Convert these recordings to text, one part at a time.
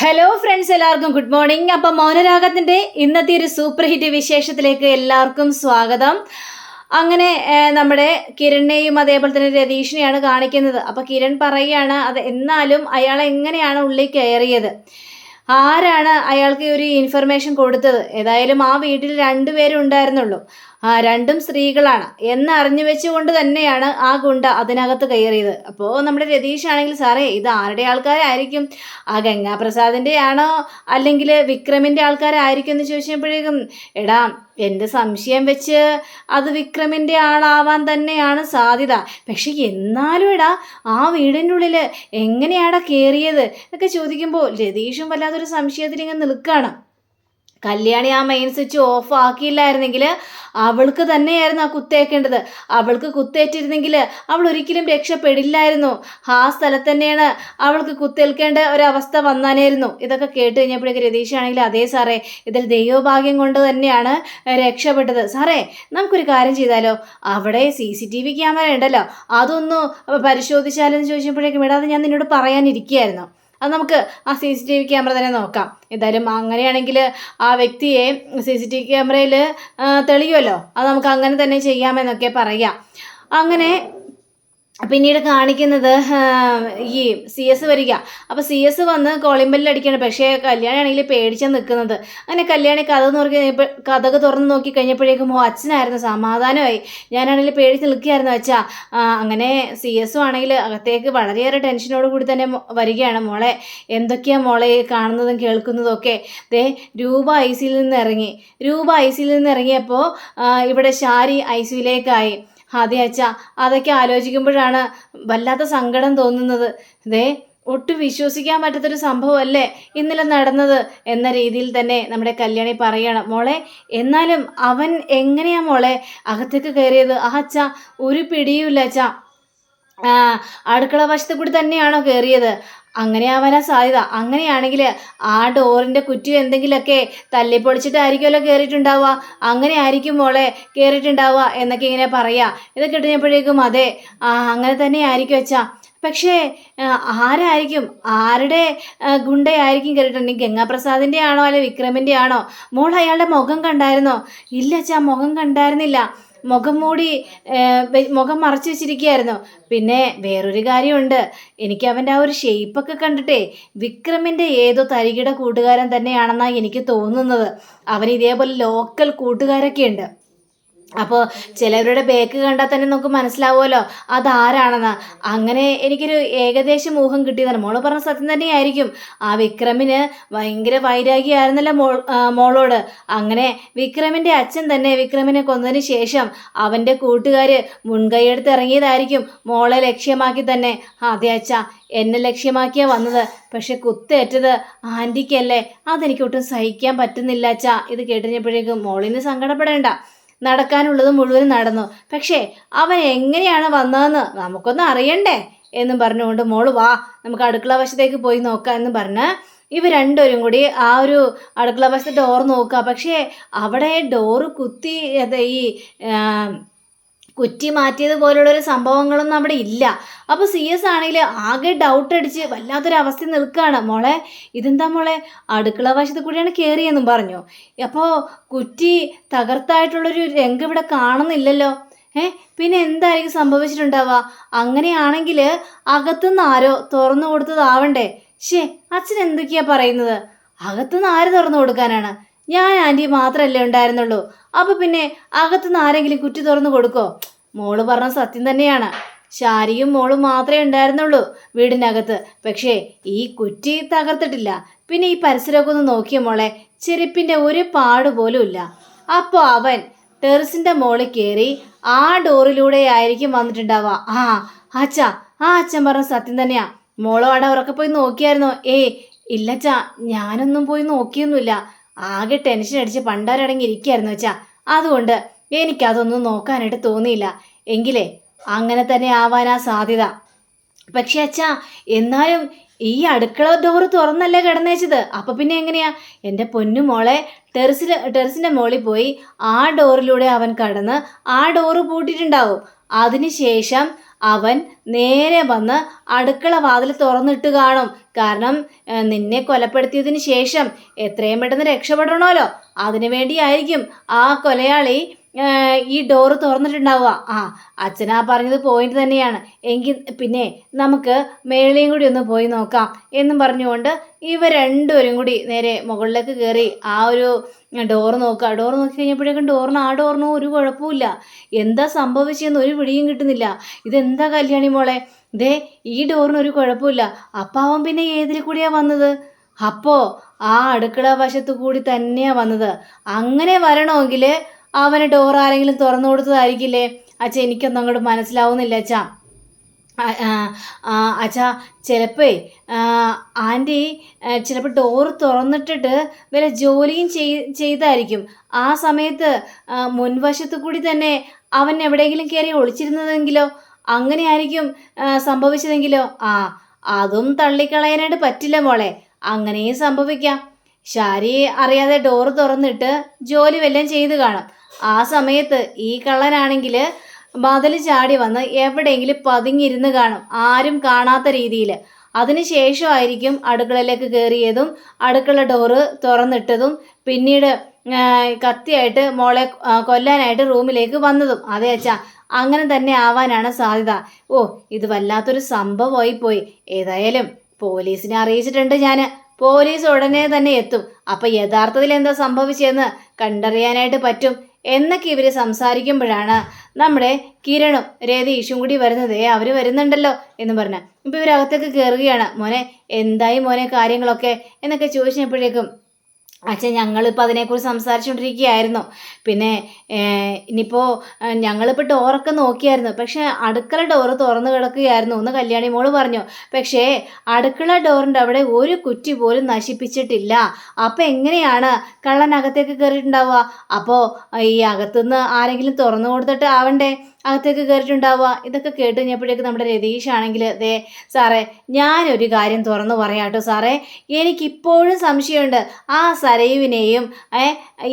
Hello friends, എല്ലാവർക്കും good morning. അപ്പം മൗനരാഗത്തിൻ്റെ ഇന്നത്തെ ഒരു സൂപ്പർ ഹിറ്റ് വിശേഷത്തിലേക്ക് എല്ലാവർക്കും സ്വാഗതം. അങ്ങനെ നമ്മുടെ കിരണിനെയും അതേപോലെ തന്നെ രതീഷിനെയാണ് കാണിക്കുന്നത്. അപ്പോൾ കിരൺ പറയുകയാണ് അത് എന്നാലും അയാൾ എങ്ങനെയാണ് ഉള്ളിൽ കയറിയത്, ആരാണ് അയാൾക്ക് ഒരു ഇൻഫർമേഷൻ കൊടുത്തത്. ഏതായാലും ആ വീട്ടിൽ രണ്ടുപേരും ഉണ്ടായിരുന്നുള്ളൂ, രണ്ടും സ്ത്രീകളാണ് എന്നറിഞ്ഞു വെച്ചുകൊണ്ട് തന്നെയാണ് ആ ഗുണ്ട അതിനകത്ത് കയറിയത്. അപ്പോൾ നമ്മുടെ രതീഷ് ആണെങ്കിൽ സാറേ ഇത് ആരുടെ ആൾക്കാരായിരിക്കും, ആ ഗംഗാപ്രസാദിൻ്റെ ആണോ അല്ലെങ്കിൽ വിക്രമിൻ്റെ ആൾക്കാരായിരിക്കും എന്ന് ചോദിച്ചപ്പോഴേക്കും എടാ എൻ്റെ സംശയം വെച്ച് അത് വിക്രമിൻ്റെ ആളാവാൻ തന്നെയാണ് സാധ്യത. പക്ഷെ എന്നാലും എടാ ആ വീടിൻ്റെ ഉള്ളിൽ എങ്ങനെയാടാ കയറിയത് എന്നൊക്കെ ചോദിക്കുമ്പോൾ രതീഷും വല്ലാത്തൊരു സംശയത്തിൽ ഇങ്ങനെ നിൽക്കുകയാണ്. കല്യാണി ആ മെയിൻ സ്വിച്ച് ഓഫ് ആക്കിയില്ലായിരുന്നെങ്കിൽ അവൾക്ക് തന്നെയായിരുന്നു ആ കുത്തേക്കേണ്ടത്. അവൾക്ക് കുത്തേറ്റിരുന്നെങ്കിൽ അവൾ ഒരിക്കലും രക്ഷപ്പെടില്ലായിരുന്നു. ആ സ്ഥലത്ത് തന്നെയാണ് അവൾക്ക് കുത്തേൽക്കേണ്ട ഒരവസ്ഥ വന്നാനായിരുന്നു. ഇതൊക്കെ കേട്ട് കഴിഞ്ഞപ്പോഴേക്ക് രതീഷാണെങ്കിൽ അതേ സാറേ ഇതിൽ ദൈവഭാഗ്യം കൊണ്ട് തന്നെയാണ് രക്ഷപ്പെട്ടത്. സാറേ നമുക്കൊരു കാര്യം ചെയ്താലോ, അവിടെ CCTV ക്യാമറ ഉണ്ടല്ലോ അതൊന്ന് പരിശോധിച്ചാലെന്ന് ചോദിച്ചപ്പോഴേക്കും ഇടാതെ ഞാൻ നിന്നോട് പറയാനിരിക്കുകയായിരുന്നു. അത് നമുക്ക് ആ CCTV ക്യാമറ തന്നെ നോക്കാം. എന്തായാലും അങ്ങനെയാണെങ്കിൽ ആ വ്യക്തിയെ CCTV ക്യാമറയിൽ തെളിയുമല്ലോ, അത് നമുക്ക് അങ്ങനെ തന്നെ ചെയ്യാമെന്നൊക്കെ പറയാം. അങ്ങനെ പിന്നീട് കാണിക്കുന്നത് ഈ CS വരിക. അപ്പോൾ CS വന്ന് കോളിംഗ് ബെല്ലടിക്കണം. പക്ഷേ കല്യാണി ആണെങ്കിൽ പേടിച്ചാൽ നിൽക്കുന്നത്. അങ്ങനെ കല്യാണി കഥക് തുറന്ന് നോക്കി കഴിഞ്ഞപ്പോഴേക്കും അച്ഛനായിരുന്നു. സമാധാനമായി, ഞാനാണെങ്കിൽ പേടിച്ച് നിൽക്കുകയായിരുന്നു അച്ഛാ. അങ്ങനെ CS ആണെങ്കിൽ അകത്തേക്ക് വളരെയേറെ ടെൻഷനോട് കൂടി തന്നെ വരികയാണ്. മോളെ എന്തൊക്കെയാണ് മോളെ കാണുന്നതും കേൾക്കുന്നതും ഒക്കെ. രൂപ ICയിൽ നിന്ന് ഇറങ്ങിയപ്പോൾ ഇവിടെ ശാരി ICയിലേക്കായി. അതെ അച്ഛാ, അതൊക്കെ ആലോചിക്കുമ്പോഴാണ് വല്ലാത്ത സങ്കടം തോന്നുന്നത്. ഒട്ടും വിശ്വസിക്കാൻ പറ്റാത്തൊരു സംഭവമല്ലേ ഇന്നലെ നടന്നത് എന്ന രീതിയിൽ തന്നെ നമ്മുടെ കല്യാണി പറയണം. മോളെ എന്നാലും അവൻ എങ്ങനെയാ മോളെ അകത്തേക്ക് കയറിയത്? അച്ഛാ ഒരു പിടിയുമില്ല അച്ഛാ. അടുക്കള വശത്ത് കൂടി തന്നെയാണോ കയറിയത്? അങ്ങനെ ആവാനാ സാധ്യത. അങ്ങനെയാണെങ്കിൽ ആ ഡോറിൻ്റെ കുറ്റിയോ എന്തെങ്കിലുമൊക്കെ തല്ലിപ്പൊളിച്ചിട്ടായിരിക്കുമല്ലോ കയറിയിട്ടുണ്ടാവുക. അങ്ങനെ ആയിരിക്കും മോളെ കയറിയിട്ടുണ്ടാവുക എന്നൊക്കെ ഇങ്ങനെ പറയാ. ഇത് കിട്ടുന്നപ്പോഴേക്കും അതെ അങ്ങനെ തന്നെ ആയിരിക്കും അച്ഛാ. പക്ഷേ ആരായിരിക്കും, ആരുടെ ഗുണ്ടയായിരിക്കും കയറിയിട്ടുണ്ടെങ്കിൽ ഗംഗാപ്രസാദിൻ്റെ ആണോ അല്ലെ വിക്രമിൻ്റെ ആണോ? മോൾ അയാളുടെ മുഖം കണ്ടായിരുന്നോ? ഇല്ല അച്ഛാ, മുഖം കണ്ടായിരുന്നില്ല. മുഖം മറച്ചു വെച്ചിരിക്കുകയായിരുന്നു. പിന്നെ വേറൊരു കാര്യമുണ്ട്, എനിക്ക് അവൻ്റെ ആ ഒരു ഷേപ്പൊക്കെ കണ്ടിട്ടേ വിക്രമിൻ്റെ ഏതോ തരികിട കൂട്ടുകാരൻ തന്നെയാണെന്നാണ് എനിക്ക് തോന്നുന്നത്. അവന് ഇതേപോലെ ലോക്കൽ കൂട്ടുകാരൊക്കെ ഉണ്ട്. അപ്പോൾ ചിലവരുടെ ബേക്ക് കണ്ടാൽ തന്നെ നമുക്ക് മനസ്സിലാവുമല്ലോ അതാരാണെന്ന്. അങ്ങനെ എനിക്കൊരു ഏകദേശം ഊഹം കിട്ടിയതാണ്. മോള് പറഞ്ഞ സത്യം തന്നെയായിരിക്കും. ആ വിക്രമിന് ഭയങ്കര വൈരാഗ്യമായിരുന്നല്ലോ മോളോട്. അങ്ങനെ വിക്രമിൻ്റെ അച്ഛൻ തന്നെ വിക്രമിനെ കൊന്നതിന് ശേഷം അവൻ്റെ കൂട്ടുകാർ മുൻകൈയെടുത്ത് ഇറങ്ങിയതായിരിക്കും മോളെ ലക്ഷ്യമാക്കി തന്നെ. അതെ അച്ഛാ, എന്നെ ലക്ഷ്യമാക്കിയാണ് വന്നത്. പക്ഷെ കുത്തേറ്റത് ആൻറ്റിക്കല്ലേ, അതെനിക്കൊട്ടും സഹിക്കാൻ പറ്റുന്നില്ല അച്ഛാ. ഇത് കേട്ടുകഴിഞ്ഞപ്പോഴേക്കും മോളിന് സങ്കടപ്പെടേണ്ട, നടക്കാനുള്ളത് മുഴുവൻ നടന്നു. പക്ഷേ അവൻ എങ്ങനെയാണ് വന്നതെന്ന് നമുക്കൊന്ന് അറിയണ്ടേ എന്നും പറഞ്ഞുകൊണ്ട് മോള് വാ നമുക്ക് അടുക്കള വശത്തേക്ക് പോയി നോക്കാം എന്ന് പറഞ്ഞ് ഇവർ രണ്ടുപേരും കൂടി ആ ഒരു അടുക്കള വശത്തെ ഡോർ നോക്കുക. പക്ഷേ അവിടെ ഡോറ് കുത്തി ഈ കുറ്റി മാറ്റിയതുപോലുള്ളൊരു സംഭവങ്ങളൊന്നും അവിടെ ഇല്ല. അപ്പോൾ CS ആണെങ്കിൽ ആകെ ഡൗട്ട് അടിച്ച് വല്ലാത്തൊരവസ്ഥ നിൽക്കുകയാണ്. മോളെ ഇതെന്താ മോളെ അടുക്കള വശത്ത് കൂടിയാണ് കയറിയെന്നും പറഞ്ഞു. അപ്പോൾ കുറ്റി തകർത്തായിട്ടുള്ളൊരു രംഗം ഇവിടെ കാണുന്നില്ലല്ലോ. പിന്നെ എന്തായിരിക്കും സംഭവിച്ചിട്ടുണ്ടാവുക? അങ്ങനെയാണെങ്കിൽ അകത്തുനിന്ന് ആരോ തുറന്നു കൊടുത്തതാവണ്ടേ. അച്ഛൻ എന്തൊക്കെയാ പറയുന്നത്? അകത്തുനിന്ന് ആര് തുറന്നു കൊടുക്കാനാണ്? ഞാൻ ആൻറ്റി മാത്രമല്ലേ ഉണ്ടായിരുന്നുള്ളൂ. അപ്പോൾ പിന്നെ അകത്തുനിന്ന് ആരെങ്കിലും കുറ്റി തുറന്നു കൊടുക്കോ? മോള് പറഞ്ഞ സത്യം തന്നെയാണ്. ശാരിയും മോളും മാത്രമേ ഉണ്ടായിരുന്നുള്ളൂ വീടിനകത്ത്. പക്ഷേ ഈ കുറ്റി തകർത്തിട്ടില്ല. പിന്നെ ഈ പരിസരമൊക്കെ ഒന്ന് നോക്കിയ മോളെ, ചെരുപ്പിൻ്റെ ഒരു പാട് പോലും ഇല്ല. അപ്പോൾ അവൻ ടെറസിൻ്റെ മുകളിൽ കയറി ആ ഡോറിലൂടെ ആയിരിക്കും വന്നിട്ടുണ്ടാവുക. അച്ഛാ, അച്ഛൻ പറഞ്ഞ സത്യം തന്നെയാ. മോളോ അവിടെ ഉറക്കെ പോയി നോക്കിയായിരുന്നോ? ഇല്ലച്ചാ, ഞാനൊന്നും പോയി നോക്കിയൊന്നുമില്ല. ആകെ ടെൻഷൻ അടിച്ച് പണ്ടാരടങ്ങി ഇരിക്കുകയായിരുന്നു അച്ഛാ. അതുകൊണ്ട് എനിക്കതൊന്നും നോക്കാനായിട്ട് തോന്നിയില്ല. എങ്കിലേ അങ്ങനെ തന്നെ ആവാനാ സാധ്യത. പക്ഷെ അച്ഛാ എന്നാലും ഈ അടുക്കള ഡോറ് തുറന്നല്ലേ കിടന്നേച്ചത്. അപ്പം പിന്നെ എങ്ങനെയാ? എൻ്റെ പൊന്നു മോളെ, ടെറസിൻ്റെ മുകളിൽ പോയി ആ ഡോറിലൂടെ അവൻ കടന്ന് ആ ഡോറ് പൂട്ടിയിട്ടുണ്ടാവും. അതിനുശേഷം അവൻ നേരെ വന്ന് അടുക്കള വാതിൽ തുറന്നിട്ട് കാണും. കാരണം നിന്നെ കൊലപ്പെടുത്തിയതിന് ശേഷം എത്രയും പെട്ടെന്ന് രക്ഷപ്പെടണമല്ലോ, അതിനു വേണ്ടിയായിരിക്കും ആ കൊലയാളി ഈ ഡോറ് തുറന്നിട്ടുണ്ടാവുക. അച്ഛനാ പറഞ്ഞത് പോയിന്റ് തന്നെയാണ്. എങ്കിൽ പിന്നെ നമുക്ക് മേളയും കൂടി ഒന്ന് പോയി നോക്കാം എന്നും പറഞ്ഞുകൊണ്ട് ഇവർ രണ്ടുപേരും കൂടി നേരെ മുകളിലേക്ക് കയറി ആ ഒരു ഡോറ് നോക്കുക. ഡോറ് നോക്കി കഴിഞ്ഞപ്പോഴേക്കും ഡോറിനും ഒരു കുഴപ്പമില്ല. എന്താ സംഭവിച്ചതെന്ന് ഒരു പിടിയും കിട്ടുന്നില്ല. ഇതെന്താ കല്യാണി മോളെ, ദേ ഈ ഡോറിനൊരു കുഴപ്പമില്ല. അപ്പം അവൻ പിന്നെ ഏതിൽ കൂടിയാ വന്നത്? അപ്പോൾ ആ അടുക്കള വശത്തു കൂടി തന്നെയാ വന്നത്. അങ്ങനെ വരണമെങ്കിൽ അവന് ഡോർ ആരെങ്കിലും തുറന്നു കൊടുത്തതായിരിക്കില്ലേ? അച്ഛാ, എനിക്കൊന്നും അങ്ങോട്ട് മനസ്സിലാവുന്നില്ല അച്ഛാ. അച്ഛാ, ചിലപ്പോ ആൻറ്റി ചിലപ്പോൾ ഡോറ് തുറന്നിട്ടിട്ട് വല്ല ജോലിയും ചെയ്തായിരിക്കും. ആ സമയത്ത് മുൻവശത്തു കൂടി തന്നെ അവൻ എവിടെയെങ്കിലും കയറി ഒളിച്ചിരുന്നതെങ്കിലോ, അങ്ങനെയായിരിക്കും സംഭവിച്ചതെങ്കിലോ. അതും തള്ളിക്കളയാനായിട്ട് പറ്റില്ല മോളെ, അങ്ങനെയും സംഭവിക്കാം. ശാരി അറിയാതെ ഡോറ് തുറന്നിട്ട് ജോലി വല്ലതും ചെയ്ത് കാണും. ആ സമയത്ത് ഈ കള്ളനാണെങ്കിൽ മതിൽ ചാടി വന്ന് എവിടെയെങ്കിലും പതുങ്ങിയിരുന്ന് കാണും, ആരും കാണാത്ത രീതിയിൽ. അതിനുശേഷമായിരിക്കും അടുക്കളയിലേക്ക് കയറിയതും അടുക്കള ഡോറ് തുറന്നിട്ടതും പിന്നീട് കത്തിയായിട്ട് മോളെ കൊല്ലാനായിട്ട് റൂമിലേക്ക് വന്നതും. അതെ അച്ഛാ, അങ്ങനെ തന്നെ ആവാനാണ് സാധ്യത. ഇത് വല്ലാത്തൊരു സംഭവമായി പോയി. ഏതായാലും പോലീസിനെ അറിയിച്ചിട്ടുണ്ട് ഞാൻ. പോലീസ് ഉടനെ തന്നെ എത്തും. അപ്പം യഥാർത്ഥത്തിൽ എന്താ സംഭവിച്ചതെന്ന് കണ്ടറിയാനായിട്ട് പറ്റും എന്നൊക്കെ ഇവർ സംസാരിക്കുമ്പോഴാണ് നമ്മുടെ കിരണും രതീഷും കൂടി വരുന്നത്. അവർ വരുന്നുണ്ടല്ലോ എന്ന് പറഞ്ഞ ഇപ്പം ഇവരകത്തേക്ക് കയറുകയാണ്. മോനെ, എന്തായി മോനെ കാര്യങ്ങളൊക്കെ എന്നൊക്കെ ചോദിച്ചപ്പോഴേക്കും അച്ഛൻ ഞങ്ങളിപ്പോൾ അതിനെക്കുറിച്ച് സംസാരിച്ചുകൊണ്ടിരിക്കുകയായിരുന്നു. പിന്നെ ഇനിയിപ്പോൾ ഞങ്ങളിപ്പോൾ ഡോറൊക്കെ നോക്കിയായിരുന്നു, പക്ഷേ അടുക്കള ഡോറ് തുറന്നു കിടക്കുകയായിരുന്നു എന്ന് കല്യാണി മോള് പറഞ്ഞു. പക്ഷേ അടുക്കള ഡോറിൻ്റെ അവിടെ ഒരു കുറ്റി പോലും നശിപ്പിച്ചിട്ടില്ല. അപ്പം എങ്ങനെയാണ് കള്ളനകത്തേക്ക് കയറിയിട്ടുണ്ടാവുക? അപ്പോൾ ഈ അകത്തുനിന്ന് ആരെങ്കിലും തുറന്നു കൊടുത്തിട്ട് ആവണ്ടേ അകത്തേക്ക് കയറിയിട്ടുണ്ടാവുക. ഇതൊക്കെ കേട്ട് കഴിഞ്ഞപ്പോഴേക്കും നമ്മുടെ രതീഷ് ആണെങ്കിൽ ദേ സാറേ, ഞാനൊരു കാര്യം തുറന്നു പറയാട്ടോ സാറേ, എനിക്കിപ്പോഴും സംശയമുണ്ട്. ആ സരയുവിനെയും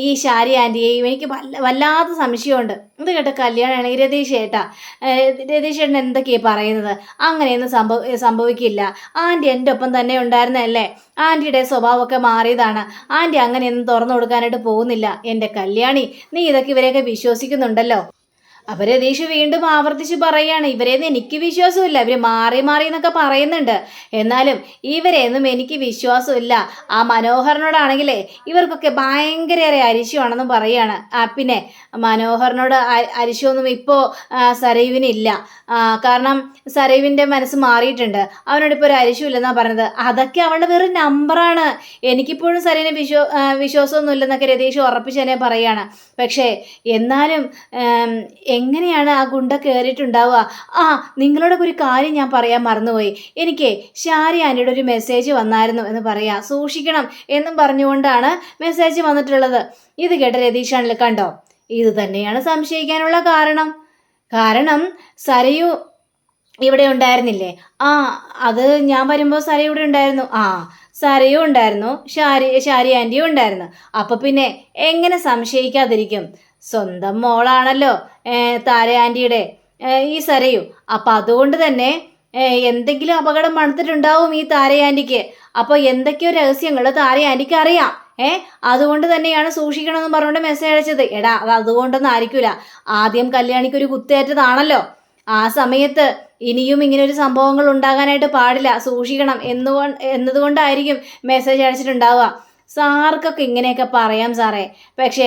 ഈ ശാരി ആൻറ്റിയെയും എനിക്ക് വല്ലാത്ത സംശയമുണ്ട്. ഇത് കേട്ട കല്യാണമാണെങ്കിൽ രതീഷ് ഏട്ടൻ എന്തൊക്കെയാണ് പറയുന്നത്? അങ്ങനെയൊന്നും സംഭവിക്കില്ല. ആൻറ്റി എൻ്റെ ഒപ്പം തന്നെ ഉണ്ടായിരുന്നല്ലേ. ആൻറ്റിയുടെ സ്വഭാവമൊക്കെ മാറിയതാണ്. ആൻറ്റി അങ്ങനെയൊന്നും തുറന്നു കൊടുക്കാനായിട്ട് പോകുന്നില്ല. എൻ്റെ കല്യാണി, നീ ഇതൊക്കെ ഇവരെയൊക്കെ വിശ്വസിക്കുന്നുണ്ടല്ലോ. അപ്പം രതീഷ് വീണ്ടും ആവർത്തിച്ച് പറയുകയാണ്, ഇവരെയൊന്നും എനിക്ക് വിശ്വാസമില്ല. ഇവർ മാറി എന്നൊക്കെ പറയുന്നുണ്ട്, എന്നാലും ഇവരെയൊന്നും എനിക്ക് വിശ്വാസമില്ല. ആ മനോഹരനോടാണെങ്കിലേ ഇവർക്കൊക്കെ ഭയങ്കരേറെ അരിശമാണെന്നും പറയുകയാണ്. പിന്നെ മനോഹരനോട് അരിശമൊന്നും ഇപ്പോൾ സരയുവിനില്ല. കാരണം സരയുവിൻ്റെ മനസ്സ് മാറിയിട്ടുണ്ട്. അവനോടിപ്പോൾ ഒരു അരിശമില്ലെന്നാണ് പറഞ്ഞത്. അതൊക്കെ അവളുടെ വെറും നമ്പറാണ്. എനിക്കിപ്പോഴും സരയുവിനെ വിശ്വാസമൊന്നുമില്ലെന്നൊക്കെ രതീഷ് ഉറപ്പിച്ച് തന്നെ പറയുകയാണ്. പക്ഷേ എന്നാലും എങ്ങനെയാണ് ആ ഗുണ്ട കയറിയിട്ടുണ്ടാവുക? നിങ്ങളോടൊക്കെ ഒരു കാര്യം ഞാൻ പറയാൻ മറന്നുപോയി. എനിക്ക് ശാരി ആൻറ്റിയുടെ ഒരു മെസ്സേജ് വന്നായിരുന്നു എന്ന് പറയാം, സൂക്ഷിക്കണം എന്നും പറഞ്ഞുകൊണ്ടാണ് മെസ്സേജ് വന്നിട്ടുള്ളത്. ഇത് കേട്ട രതീഷാണിൽ കണ്ടോ, ഇത് തന്നെയാണ് സംശയിക്കാനുള്ള കാരണം സരയു ഇവിടെ ഉണ്ടായിരുന്നില്ലേ? അത് ഞാൻ വരുമ്പോൾ സരയു ഇവിടെ ഉണ്ടായിരുന്നു. സരയും ഉണ്ടായിരുന്നു, ശാരി ആൻറ്റിയും ഉണ്ടായിരുന്നു. അപ്പം പിന്നെ എങ്ങനെ സംശയിക്കാതിരിക്കും? സ്വന്തം മോളാണല്ലോ താര ആൻറ്റിയുടെ ഈ സരയു. അപ്പം അതുകൊണ്ട് തന്നെ എന്തെങ്കിലും അപകടം മണത്തിട്ടുണ്ടാവും ഈ താര ആൻറ്റിക്ക്. അപ്പോൾ എന്തൊക്കെയോ രഹസ്യങ്ങൾ താര ആൻറ്റിക്ക് അറിയാം. അതുകൊണ്ട് തന്നെയാണ് സൂക്ഷിക്കണമെന്ന് പറഞ്ഞുകൊണ്ട് മെസ്സേജ് അയച്ചത്. എടാ, അത് അതുകൊണ്ടൊന്നും ആയിരിക്കില്ല. ആദ്യം കല്യാണിക്ക് ഒരു കുത്തേറ്റതാണല്ലോ. ആ സമയത്ത് ഇനിയും ഇങ്ങനൊരു സംഭവങ്ങൾ ഉണ്ടാകാനായിട്ട് പാടില്ല, സൂക്ഷിക്കണം എന്നതുകൊണ്ടായിരിക്കും മെസ്സേജ് അയച്ചിട്ടുണ്ടാവുക. സാർക്കൊക്കെ ഇങ്ങനെയൊക്കെ പറയാം സാറേ, പക്ഷേ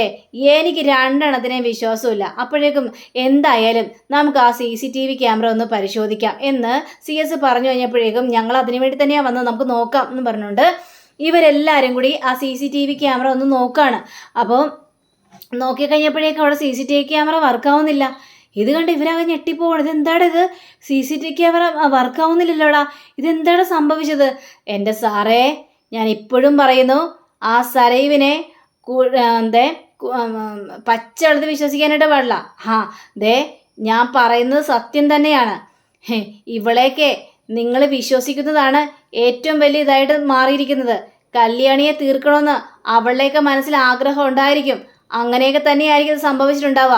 എനിക്ക് രണ്ടെണ്ണത്തിനെയും വിശ്വാസമില്ല. അപ്പോഴേക്കും എന്തായാലും നമുക്ക് ആ CCTV ക്യാമറ ഒന്ന് പരിശോധിക്കാം എന്ന് CS പറഞ്ഞു കഴിഞ്ഞപ്പോഴേക്കും ഞങ്ങൾ അതിനു വേണ്ടി തന്നെയാണ് വന്നത്, നമുക്ക് നോക്കാം എന്ന് പറഞ്ഞുകൊണ്ട് ഇവരെല്ലാവരും കൂടി ആ CCTV ക്യാമറ ഒന്ന് നോക്കുകയാണ്. അപ്പോൾ നോക്കിക്കഴിഞ്ഞപ്പോഴേക്കും അവിടെ CCTV ക്യാമറ വർക്കാവുന്നില്ല. ഇത് കണ്ട് ഇവരാകെ ഞെട്ടിപ്പോകണം. ഇതെന്താണ് ഇത്? CCTV ക്യാമറ വർക്കാവുന്നില്ലല്ലോടാ, ഇതെന്താണ് സംഭവിച്ചത്? എൻ്റെ സാറേ, ഞാൻ ഇപ്പോഴും പറയുന്നു, ആ സരയുവിനെ പച്ചവെള്ളത്തിൽ വിശ്വസിക്കാനായിട്ട് പാടില്ല. ഞാൻ പറയുന്നത് സത്യം തന്നെയാണ്. ഇവളേക്ക് നിങ്ങൾ വിശ്വസിക്കുന്നതാണ് ഏറ്റവും വലിയ ഇതായിട്ട് മാറിയിരിക്കുന്നത്. കല്യാണിയെ തീർക്കണമെന്ന് അവളുടെയൊക്കെ മനസ്സിൽ ആഗ്രഹം ഉണ്ടായിരിക്കും. അങ്ങനെയൊക്കെ തന്നെയായിരിക്കും ഇത് സംഭവിച്ചിട്ടുണ്ടാവുക.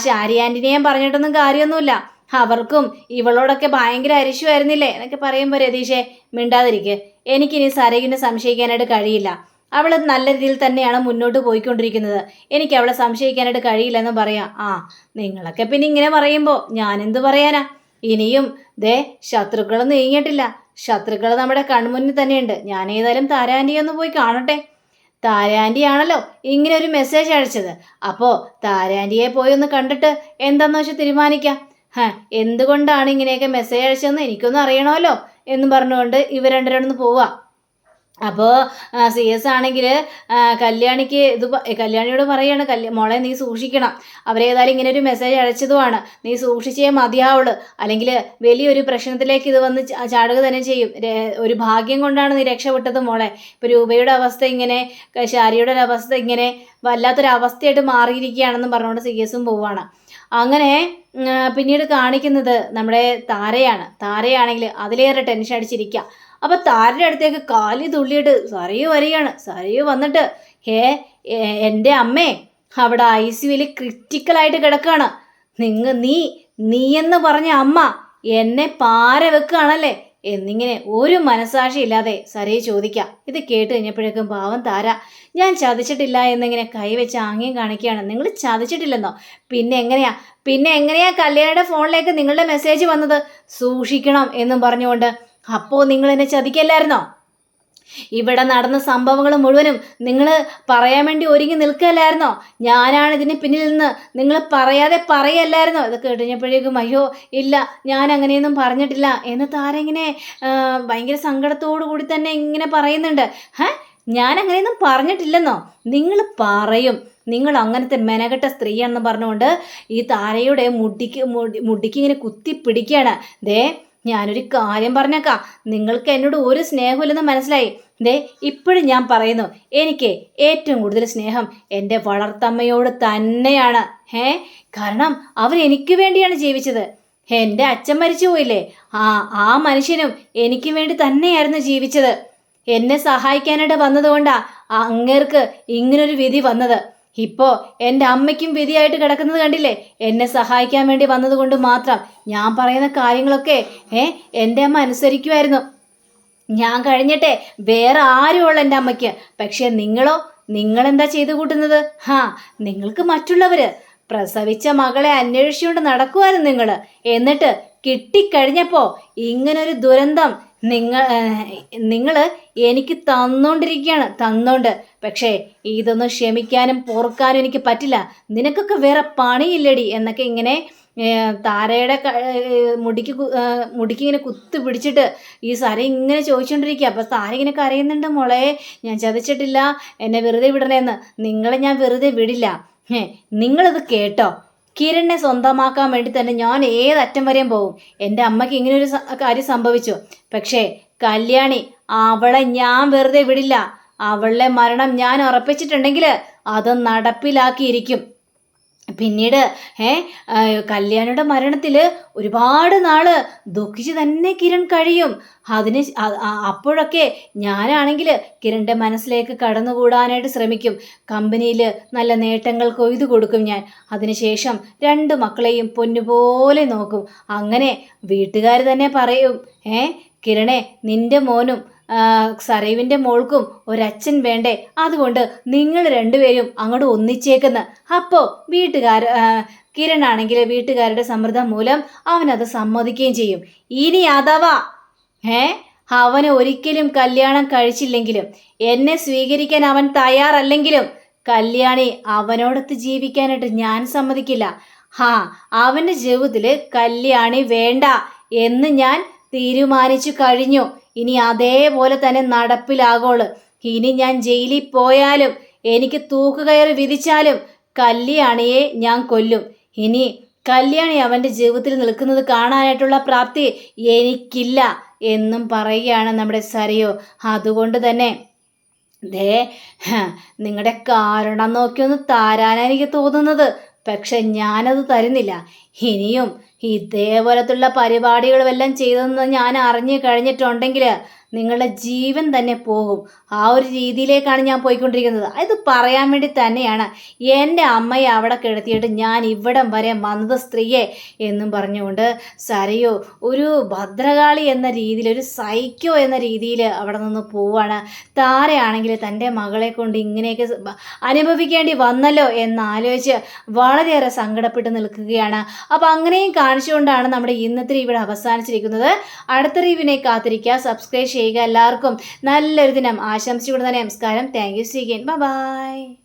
ശാരി ആൻറ്റിനെ ഞാൻ പറഞ്ഞിട്ടൊന്നും കാര്യമൊന്നുമില്ല. അവർക്കും ഇവളോടൊക്കെ ഭയങ്കര അരിശുമായിരുന്നില്ലേ എന്നൊക്കെ പറയുമ്പോൾ രതീഷെ മിണ്ടാതിരിക്കുക. എനിക്കിനി സരയുവിനെ സംശയിക്കാനായിട്ട് കഴിയില്ല. അവൾ നല്ല രീതിയിൽ തന്നെയാണ് മുന്നോട്ട് പോയിക്കൊണ്ടിരിക്കുന്നത്. എനിക്ക് അവളെ സംശയിക്കാനായിട്ട് കഴിയില്ലെന്ന് പറയാം. നിങ്ങളൊക്കെ പിന്നെ ഇങ്ങനെ പറയുമ്പോൾ ഞാനെന്ത് പറയാനാ? ഇനിയും ദേ ശത്രുക്കൾ നീങ്ങിയിട്ടില്ല. ശത്രുക്കൾ നമ്മുടെ കൺമുന്നിൽ തന്നെയുണ്ട്. ഞാൻ ഏതായാലും താരാൻ്റിയെ ഒന്ന് പോയി കാണട്ടെ. താരാൻ്റി ആണല്ലോ ഇങ്ങനെ ഒരു മെസ്സേജ് അയച്ചത്. അപ്പോൾ താരാൻ്റിയെ പോയി ഒന്ന് കണ്ടിട്ട് എന്താണെന്ന് വെച്ചാൽ തീരുമാനിക്കാം. എന്തുകൊണ്ടാണ് ഇങ്ങനെയൊക്കെ മെസ്സേജ് അയച്ചതെന്ന് എനിക്കൊന്നും അറിയണമല്ലോ എന്ന് പറഞ്ഞുകൊണ്ട് ഇവർ രണ്ടുപേരൊന്ന് പോവുക. അപ്പോൾ CS ആണെങ്കിൽ കല്യാണിയോട് പറയാണ്, മോളെ നീ സൂക്ഷിക്കണം. അവരേതായാലും ഇങ്ങനെ ഒരു മെസ്സേജ് അയച്ചതുമാണ്. നീ സൂക്ഷിച്ചേ മതിയാവുള്ളൂ. അല്ലെങ്കിൽ വലിയൊരു പ്രശ്നത്തിലേക്ക് ഇത് വന്ന് ചാടുക തന്നെ ചെയ്യും. ഒരു ഭാഗ്യം കൊണ്ടാണ് നീ രക്ഷപ്പെട്ടത് മോളെ. ഇപ്പോൾ രൂപയുടെ അവസ്ഥ ഇങ്ങനെ, ശാരിയുടെ ഒരു അവസ്ഥ ഇങ്ങനെ വല്ലാത്തൊരവസ്ഥയായിട്ട് മാറിയിരിക്കുകയാണെന്ന് പറഞ്ഞുകൊണ്ട് CS പോവുകയാണ്. അങ്ങനെ പിന്നീട് കാണിക്കുന്നത് നമ്മുടെ താരയാണെങ്കിൽ അതിലേറെ ടെൻഷൻ അടിച്ചിരിക്കുക. അപ്പം താരയുടെ അടുത്തേക്ക് കാലി തുള്ളിയിട്ട് സരയു വരികയാണ്. സരയു വന്നിട്ട് എൻ്റെ അമ്മേ അവിടെ ICUവിൽ ക്രിറ്റിക്കലായിട്ട് കിടക്കുകയാണ്. നീ എന്ന് പറഞ്ഞ അമ്മ എന്നെ പാര വെക്കുകയാണല്ലേ എന്നിങ്ങനെ ഒരു മനസാക്ഷി ഇല്ലാതെ സരയു ചോദിക്കാം. ഇത് കേട്ട് കഴിഞ്ഞപ്പോഴേക്കും പാവം താര ഞാൻ ചതിച്ചിട്ടില്ല എന്നിങ്ങനെ കൈവച്ച് ആംഗ്യം കാണിക്കുകയാണ്. നിങ്ങൾ ചതിച്ചിട്ടില്ലെന്നോ? പിന്നെ എങ്ങനെയാ കല്യാണിയുടെ ഫോണിലേക്ക് നിങ്ങളുടെ മെസ്സേജ് വന്നത്? സൂക്ഷിക്കണം എന്നും പറഞ്ഞുകൊണ്ട്. അപ്പോൾ നിങ്ങൾ എന്നെ ചതിക്കല്ലായിരുന്നോ? ഇവിടെ നടന്ന സംഭവങ്ങൾ മുഴുവനും നിങ്ങൾ പറയാൻ വേണ്ടി ഒരുങ്ങി നിൽക്കല്ലായിരുന്നോ? ഞാനാണ് ഇതിന് പിന്നിൽ നിന്ന് നിങ്ങൾ പറയാതെ പറയല്ലായിരുന്നോ? ഇതൊക്കെ കഴിഞ്ഞപ്പോഴേക്കും അയ്യോ ഇല്ല ഞാൻ അങ്ങനെയൊന്നും പറഞ്ഞിട്ടില്ല എന്ന് താരെങ്ങനെ ഭയങ്കര സങ്കടത്തോടു കൂടി തന്നെ ഇങ്ങനെ പറയുന്നുണ്ട്. ഞാൻ അങ്ങനെയൊന്നും പറഞ്ഞിട്ടില്ലെന്നോ? നിങ്ങൾ പറയും, നിങ്ങൾ അങ്ങനത്തെ മെനകെട്ട സ്ത്രീയാണെന്ന് പറഞ്ഞുകൊണ്ട് ഈ താരയുടെ മുടിക്ക് ഇങ്ങനെ കുത്തിപ്പിടിക്കുകയാണ്. ഞാനൊരു കാര്യം പറഞ്ഞേക്കാം, നിങ്ങൾക്ക് എന്നോട് ഒരു സ്നേഹമില്ലെന്ന് മനസ്സിലായി. ഇപ്പോഴും ഞാൻ പറയുന്നു, എനിക്ക് ഏറ്റവും കൂടുതൽ സ്നേഹം എൻ്റെ വളർത്തമ്മയോട് തന്നെയാണ്. കാരണം അവരെനിക്ക് വേണ്ടിയാണ് ജീവിച്ചത്. എൻ്റെ അച്ഛൻ മരിച്ചു പോയില്ലേ, ആ മനുഷ്യനും എനിക്ക് വേണ്ടി തന്നെയായിരുന്നു ജീവിച്ചത്. എന്നെ സഹായിക്കാനായിട്ട് വന്നതുകൊണ്ടാ അങ്ങേർക്ക് ഇങ്ങനൊരു വിധി വന്നത്. ഇപ്പോൾ എൻ്റെ അമ്മയ്ക്കും വിധിയായിട്ട് കിടക്കുന്നത് കണ്ടില്ലേ? എന്നെ സഹായിക്കാൻ വേണ്ടി വന്നതുകൊണ്ട് മാത്രം ഞാൻ പറയുന്ന കാര്യങ്ങളൊക്കെ എൻ്റെ അമ്മ അനുസരിക്കുമായിരുന്നു. ഞാൻ കഴിഞ്ഞിട്ടെ വേറെ ആരുമുള്ള എൻ്റെ അമ്മയ്ക്ക്. പക്ഷേ നിങ്ങളെന്താ ചെയ്തു കൂട്ടുന്നത്? നിങ്ങൾക്ക് മറ്റുള്ളവർ പ്രസവിച്ച മകളെ അന്വേഷിച്ചുകൊണ്ട് നടക്കുമായിരുന്നു നിങ്ങൾ. എന്നിട്ട് കിട്ടിക്കഴിഞ്ഞപ്പോൾ ഇങ്ങനൊരു ദുരന്തം നിങ്ങൾ എനിക്ക് തന്നോണ്ട്. പക്ഷേ ഇതൊന്നും ക്ഷമിക്കാനും പൊറുക്കാനും എനിക്ക് പറ്റില്ല. നിനക്കൊക്കെ വേറെ പണിയില്ലടി എന്നൊക്കെ ഇങ്ങനെ താരയുടെ മുടിക്ക് ഇങ്ങനെ കുത്തി പിടിച്ചിട്ട് ഈ സര ഇങ്ങനെ ചോദിച്ചുകൊണ്ടിരിക്കുക. അപ്പോൾ താര ഇങ്ങനെ കരയുന്നുണ്ട്, മോളെ ഞാൻ ചതിച്ചിട്ടില്ല, എന്നെ വെറുതെ വിടണേന്ന്. നിങ്ങളെ ഞാൻ വെറുതെ വിടില്ല. നിങ്ങളിത് കേട്ടോ, കിരണിനെ സ്വന്തമാക്കാൻ വേണ്ടി തന്നെ ഞാൻ ഏതറ്റം വരെയും പോകും. എൻ്റെ അമ്മയ്ക്ക് ഇങ്ങനൊരു കാര്യം സംഭവിച്ചു. പക്ഷേ കല്യാണി, അവളെ ഞാൻ വെറുതെ വിടില്ല. അവളുടെ മരണം ഞാൻ ഉറപ്പിച്ചിട്ടുണ്ടെങ്കിൽ അത് നടപ്പിലാക്കിയിരിക്കും. പിന്നീട് കല്യാണിയുടെ മരണത്തിൽ ഒരുപാട് നാള് ദുഃഖിച്ച് തന്നെ കിരൺ കഴിയും. അപ്പോഴൊക്കെ ഞാനാണെങ്കിൽ കിരണിൻ്റെ മനസ്സിലേക്ക് കടന്നുകൂടാനായിട്ട് ശ്രമിക്കും. കമ്പനിയിൽ നല്ല നേട്ടങ്ങൾ കൊയ്തു കൊടുക്കും ഞാൻ. അതിനുശേഷം 2 മക്കളെയും പൊന്നുപോലെ നോക്കും. അങ്ങനെ വീട്ടുകാർ തന്നെ പറയും, കിരണേ നിൻ്റെ മോനും സരയുവിൻ്റെ മോൾക്കും ഒരച്ഛൻ വേണ്ടേ, അതുകൊണ്ട് നിങ്ങൾ 2 പേരും അങ്ങോട്ട് ഒന്നിച്ചേക്കുന്ന. അപ്പോൾ കിരണാണെങ്കിൽ വീട്ടുകാരുടെ സമ്മർദ്ദം മൂലം അവനത് സമ്മതിക്കുകയും ചെയ്യും. ഇനി അഥവാ അവന് ഒരിക്കലും കല്യാണം കഴിച്ചില്ലെങ്കിലും, എന്നെ സ്വീകരിക്കാൻ അവൻ തയ്യാറല്ലെങ്കിലും, കല്യാണി അവനോടൊത്ത് ജീവിക്കാനായിട്ട് ഞാൻ സമ്മതിക്കില്ല. അവൻ്റെ ജീവിതത്തിൽ കല്യാണി വേണ്ട എന്ന് ഞാൻ തീരുമാനിച്ചു കഴിഞ്ഞു. ഇനി അതേപോലെ തന്നെ നടപ്പിലാകോള്. ഇനി ഞാൻ ജയിലിൽ പോയാലും എനിക്ക് തൂക്കുകയറി വിധിച്ചാലും കല്യാണിയെ ഞാൻ കൊല്ലും. ഇനി കല്യാണി അവൻ്റെ ജീവിതത്തിൽ നിൽക്കുന്നത് കാണാനായിട്ടുള്ള പ്രാപ്തി എനിക്കില്ല എന്നും പറയുകയാണ് നമ്മുടെ സരയു. അതുകൊണ്ട് തന്നെ നിങ്ങളുടെ കാരണം നോക്കിയൊന്ന് താരാനാണ് എനിക്ക് തോന്നുന്നത്. പക്ഷെ ഞാനത് തരുന്നില്ല. ഇനിയും ഇതേപോലത്തുള്ള പരിപാടികളുമെല്ലാം ചെയ്തെന്ന് ഞാൻ അറിഞ്ഞു കഴിഞ്ഞിട്ടുണ്ടെങ്കിൽ നിങ്ങളുടെ ജീവൻ തന്നെ പോകും. ആ ഒരു രീതിയിലേക്കാണ് ഞാൻ പോയിക്കൊണ്ടിരിക്കുന്നത്. ഇത് പറയാൻ വേണ്ടി തന്നെയാണ് എൻ്റെ അമ്മയെ അവിടെ കിടത്തിയിട്ട് ഞാൻ ഇവിടം വരെ വന്നത് സ്ത്രീയെ എന്നും പറഞ്ഞുകൊണ്ട് സരയു ഒരു ഭദ്രകാളി എന്ന രീതിയിൽ, ഒരു സൈക്കോ എന്ന രീതിയിൽ അവിടെ നിന്ന് പോവാണ്. താരയാണെങ്കിൽ തൻ്റെ മകളെ കൊണ്ട് ഇങ്ങനെയൊക്കെ അനുഭവിക്കേണ്ടി വന്നല്ലോ എന്നാലോചിച്ച് വളരെയേറെ സങ്കടപ്പെട്ട് നിൽക്കുകയാണ്. അപ്പോൾ അങ്ങനെയും കാണിച്ചുകൊണ്ടാണ് നമ്മുടെ ഇന്നത്തെ ഇവിടെ അവസാനിച്ചിരിക്കുന്നത്. അടുത്ത റിവ്യൂവിനെ കാത്തിരിക്കുക, സബ്സ്ക്രൈബ് ചെയ്യുക. എല്ലാവർക്കും നല്ലൊരു ദിനം ആശംസിച്ചുകൊണ്ട് തന്നെ നമസ്കാരം. Thank you. See again. By.